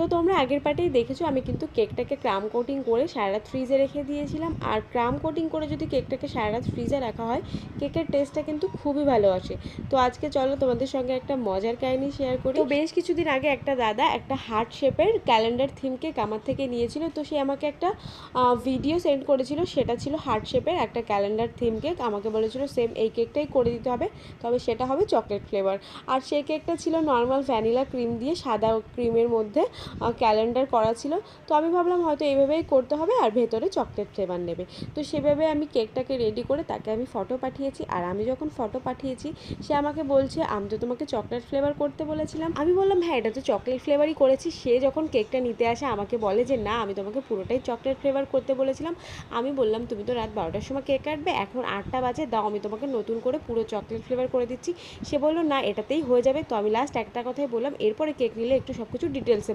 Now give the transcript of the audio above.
তো তোমরা আগের পার্টেই দেখেছো আমি কিন্তু কেকটাকে ক্রাম কোটিং করে সারা রাত ফ্রিজে রেখে দিয়েছিলাম। আর ক্রাম কোটিং করে যদি কেকটাকে সারা রাত ফ্রিজে রাখা হয় কেকের টেস্টটা কিন্তু খুবই ভালো আসে। তো আজকে চলো তোমাদের সঙ্গে একটা মজার কাহিনী শেয়ার করি। তো বেশ কিছুদিন আগে একটা দাদা একটা হার্ট শেপের ক্যালেন্ডার থিম কেক আমার থেকে নিয়েছিল। তো সে আমাকে একটা ভিডিও সেন্ড করেছিল, সেটা ছিল হার্ট শেপের একটা ক্যালেন্ডার থিম কেক। আমাকে বলেছিল সেম এই কেকটাই করে দিতে হবে, তবে সেটা হবে চকলেট ফ্লেভার। আর সেই কেকটা ছিল নর্মাল ভ্যানিলা ক্রিম দিয়ে, সাদা ক্রিমের মধ্যে ক্যালেন্ডার করা ছিল। তো আমি ভাবলাম হয়তো এইভাবেই করতে হবে আর ভেতরে চকলেট ফ্লেভার নেবে। তো সেভাবে আমি কেকটাকে রেডি করে তাকে আমি ফটো পাঠিয়েছি। আর আমি যখন ফটো পাঠিয়েছি সে আমাকে বলছে আমি তো তোমাকে চকলেট ফ্লেভার করতে বলেছিলাম। আমি বললাম হ্যাঁ এটা তো চকলেট ফ্লেভারই করেছি। সে যখন কেকটা নিতে আসে আমাকে বলে যে না আমি তোমাকে পুরোটাই চকলেট ফ্লেভার করতে বলেছিলাম। আমি বললাম তুমি তো রাত 12টার সময় কেক কাটবে, এখন 8টা বাজে, দাও আমি তোমাকে নতুন করে পুরো চকলেট ফ্লেভার করে দিচ্ছি। সে বললো না এটাতেই হয়ে যাবে। তো আমি লাস্ট একটা কথাই বললাম, এরপরে কেক নিলে একটু সব কিছু ডিটেলসে